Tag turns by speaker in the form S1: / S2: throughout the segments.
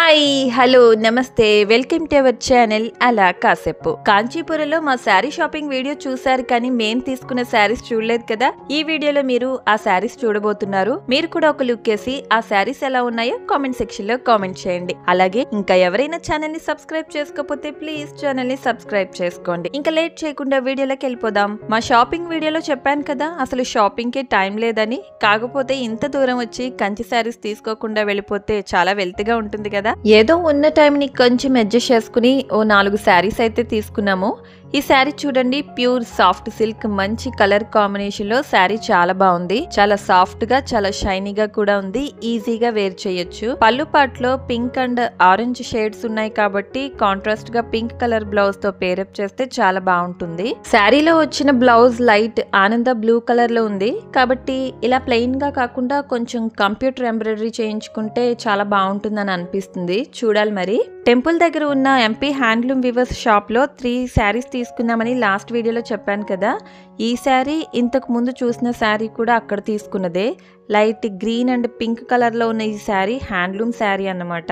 S1: Hi hello నమస్తే welcome to our channel అలా కాసేపు. కాంచీపురంలో మా శారీ షాపింగ్ వీడియో చూసారు కానీ మేము తీసుకున్న శారీస్ చూడలేదు కదా. ఈ వీడియోలో మీరు ఆ శారీస్ చూడబోతున్నారు. మీరు కూడా ఒక లుక్ వేసి ఆ శారీస్ ఎలా ఉన్నాయో కామెంట్ సెక్షన్ లో కామెంట్ చేయండి. అలాగే ఇంకా ఎవరైనా ఛానల్ ని సబ్స్క్రైబ్ చేసుకోకపోతే ప్లీజ్ ఛానల్ ని సబ్స్క్రైబ్ చేసుకోండి. ఇంకా లేట్ చేయకుండా వీడియోలోకి వెళ్ళిపోదాం. మా షాపింగ్ వీడియోలో చెప్పాను కదా అసలు షాపింగ్ కి టైం లేదని. కాకపోతే ఇంత దూరం వచ్చి కంచి శారీస్ తీసుకోకుండా వెళ్ళిపోతే చాలా వెల్తిగా ఉంటుంది కదా. ఏదో ఉన్న టైంని కొంచెం అడ్జస్ట్ చేసుకుని ఓ 4 శారీస్ అయితే తీసుకున్నాము. ఈ శారీ చూడండి, ప్యూర్ సాఫ్ట్ సిల్క్, మంచి కలర్ కాంబినేషన్ లో శారీ చాలా బాగుంది. చాలా సాఫ్ట్ గా చాలా షైనీగా కూడా ఉంది. ఈజీగా వేర్ చేయొచ్చు. పళ్ళు పాటలో పింక్ అండ్ ఆరెంజ్ షేడ్స్ ఉన్నాయి కాబట్టి కాంట్రాస్ట్ గా పింక్ కలర్ బ్లౌజ్ తో పేరప్ చేస్తే చాలా బాగుంటుంది. శారీలో వచ్చిన బ్లౌజ్ లైట్ ఆనంద బ్లూ కలర్ లో ఉంది కాబట్టి ఇలా ప్లెయిన్ గా కాకుండా కొంచెం కంప్యూటర్ ఎంబ్రాయిడరీ చేయించుకుంటే చాలా బాగుంటుందని అనిపిస్తుంది. చూడాలి మరి. టెంపుల్ దగ్గర ఉన్న ఎంపీ హ్యాండ్లూమ్ వివర్స్ షాప్ లో 3 శారీస్ తీసుకున్నామని లాస్ట్ వీడియోలో చెప్పాను కదా. ఈ శారీ ఇంతకు ముందు చూసిన శారీ కూడా అక్కడ తీసుకున్నదే. Light green and pink colour లో ఉన్న ఈ శారీ హ్యాండ్లూమ్ శారీ అన్నమాట.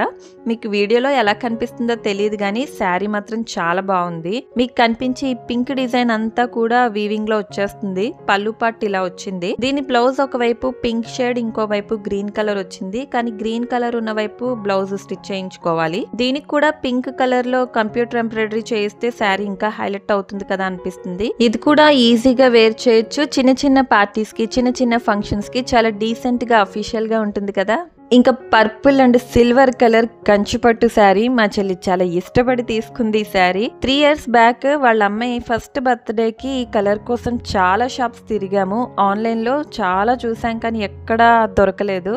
S1: మీకు వీడియోలో ఎలా కనిపిస్తుందో తెలియదు కానీ శారీ మాత్రం చాలా బాగుంది. మీకు కనిపించి పింక్ డిజైన్ అంతా కూడా వీవింగ్ లో వచ్చేస్తుంది. పళ్ళు పాట్ ఇలా వచ్చింది. దీని బ్లౌజ్ ఒకవైపు పింక్ షేడ్, ఇంకోవైపు గ్రీన్ కలర్ వచ్చింది. కానీ గ్రీన్ కలర్ ఉన్న వైపు బ్లౌజ్ స్టిచ్ చేయించుకోవాలి. దీనికి కూడా పింక్ కలర్ లో కంప్యూటర్ ఎంబ్రాయిడరీ చేయిస్తే శారీ ఇంకా హైలైట్ అవుతుంది కదా అనిపిస్తుంది. ఇది కూడా ఈజీగా వేర్ చేయొచ్చు. చిన్న చిన్న పార్టీస్ కి, చిన్న చిన్న ఫంక్షన్స్ కి చాలా డీసెంట్ గా అఫీషియల్ గా ఉంటుంది కదా. ఇంకా పర్పుల్ అండ్ సిల్వర్ కలర్ కంచిపట్టు శారీ మా చెల్లి చాలా ఇష్టపడి తీసుకుంది. ఈ శారీ 3 years బ్యాక్ వాళ్ళ అమ్మాయి ఫస్ట్ బర్త్డే కి ఈ కలర్ కోసం చాలా షాప్స్ తిరిగాము. ఆన్లైన్ లో చాలా చూసాం కానీ ఎక్కడా దొరకలేదు.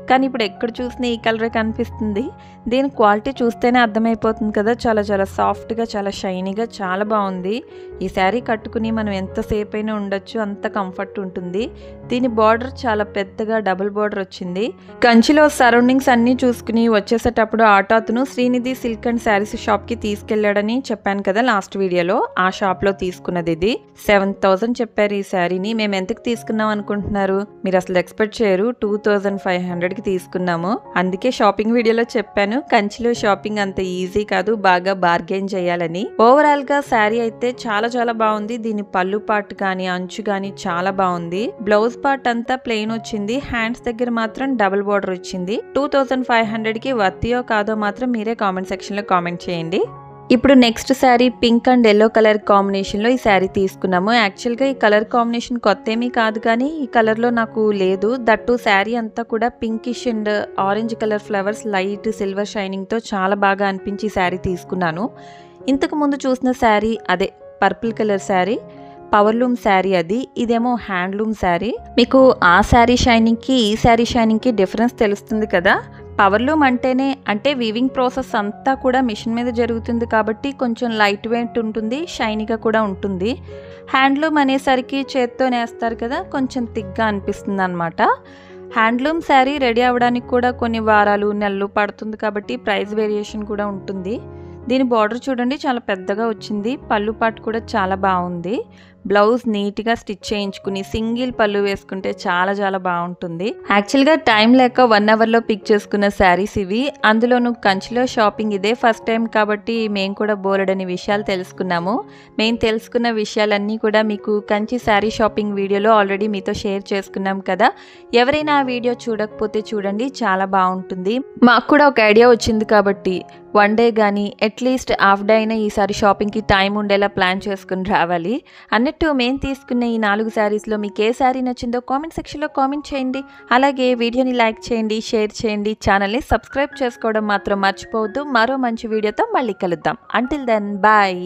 S1: కానీ ఇప్పుడు ఎక్కడ చూసినా ఈ కలరే కనిపిస్తుంది. దీని క్వాలిటీ చూస్తేనే అర్థమైపోతుంది కదా. చాలా చాలా సాఫ్ట్గా, చాలా షైనీగా, చాలా బాగుంది. ఈ శారీ కట్టుకుని మనం ఎంతసేపు అయినా ఉండొచ్చు, అంత కంఫర్ట్ ఉంటుంది. దీని బార్డర్ చాలా పెద్దగా డబుల్ బార్డర్ వచ్చింది. కంచిలో సరౌండింగ్స్ అన్ని చూసుకుని వచ్చేసేటప్పుడు ఆటోను Srinidhi silk and saris shop కి తీసుకెళ్లాడని చెప్పాను కదా లాస్ట్ వీడియోలో. ఆ షాప్ లో తీసుకున్నది ఇది. 7,000 చెప్పారు ఈ శారీని. మేము ఎంతకు తీసుకున్నాం అనుకుంటున్నారు? మీరు అసలు ఎక్స్పెక్ట్ చేయరు. 2,500 తీసుకున్నాము. అందుకే షాపింగ్ వీడియోలో చెప్పాను కంచిలో షాపింగ్ అంత ఈజీ కాదు, బాగా బార్గెన్ చేయాలని. ఓవరాల్ గా శారీ అయితే చాలా చాలా బాగుంది. దీని పళ్ళు పార్ట్ గానీ అంచు గానీ చాలా బాగుంది. బ్లౌజ్ పార్ట్ అంతా ప్లెయిన్ వచ్చింది. హ్యాండ్స్ దగ్గర మాత్రం డబుల్ బార్డర్ వచ్చింది. 2,500 కి వర్తియో కాదో మాత్రం మీరే కామెంట్ సెక్షన్ లో కామెంట్ చేయండి. ఇప్పుడు next sari pink and yellow colour combination లో ఈ శారీ తీసుకున్నాము. యాక్చువల్ గా ఈ కలర్ కాంబినేషన్ కొత్త ఏమీ కాదు కానీ ఈ కలర్ లో నాకు లేదు. దట్టు శారీ అంతా కూడా pinkish and orange colour flowers light silver shining తో చాలా బాగా అనిపించి శారీ తీసుకున్నాను. ఇంతకు ముందు చూసిన శారీ అదే purple colour sari, powerloom sari అది. ఇదేమో హ్యాండ్లూమ్ శారీ. మీకు ఆ శారీ షైనింగ్ కి ఈ శారీ షైనింగ్ కి డిఫరెన్స్ తెలుస్తుంది కదా. పవర్లూమ్ అంటేనే అంటే వీవింగ్ ప్రాసెస్ అంతా కూడా మిషన్ మీద జరుగుతుంది కాబట్టి కొంచెం లైట్ వెయిట్ ఉంటుంది, షైనీగా కూడా ఉంటుంది. హ్యాండ్లూమ్ అనేసరికి చేత్తో నేస్తారు కదా, కొంచెం థిక్గా అనిపిస్తుంది అనమాట. హ్యాండ్లూమ్ శారీ రెడీ అవ్వడానికి కూడా కొన్ని వారాలు నెలలు పడుతుంది కాబట్టి ప్రైస్ వేరియేషన్ కూడా ఉంటుంది. దీని బార్డర్ చూడండి చాలా పెద్దగా వచ్చింది. పళ్ళు పాటు కూడా చాలా బాగుంది. బ్లౌజ్ నీట్గా స్టిచ్ చేయించుకుని సింగిల్ పళ్ళు వేసుకుంటే చాలా చాలా బాగుంటుంది. యాక్చువల్గా టైం లేక 1 hourలో పిక్ చేసుకున్న శారీస్ ఇవి. అందులోనూ కంచిలో షాపింగ్ ఇదే ఫస్ట్ టైం కాబట్టి మేము కూడా బోలెడని విషయాలు తెలుసుకున్నాము. మేము తెలుసుకున్న విషయాలన్నీ కూడా మీకు కంచి శారీ షాపింగ్ వీడియోలో ఆల్రెడీ మీతో షేర్ చేసుకున్నాం కదా. ఎవరైనా ఆ వీడియో చూడకపోతే చూడండి, చాలా బాగుంటుంది. మాకు కూడా ఒక ఐడియా వచ్చింది కాబట్టి 1 day కానీ అట్లీస్ట్ హాఫ్ డే అయినా ఈసారి షాపింగ్కి టైం ఉండేలా ప్లాన్ చేసుకుని రావాలి. అన్నట్టు మేము తీసుకున్న ఈ 4 శారీస్లో మీకు ఏ శారీ నచ్చిందో కామెంట్ సెక్షన్లో కామెంట్ చేయండి. అలాగే వీడియోని లైక్ చేయండి, షేర్ చేయండి, ఛానల్ని సబ్స్క్రైబ్ చేసుకోవడం మాత్రం మర్చిపోవద్దు. మరో మంచి వీడియోతో మళ్ళీ కలుద్దాం. Until then bye.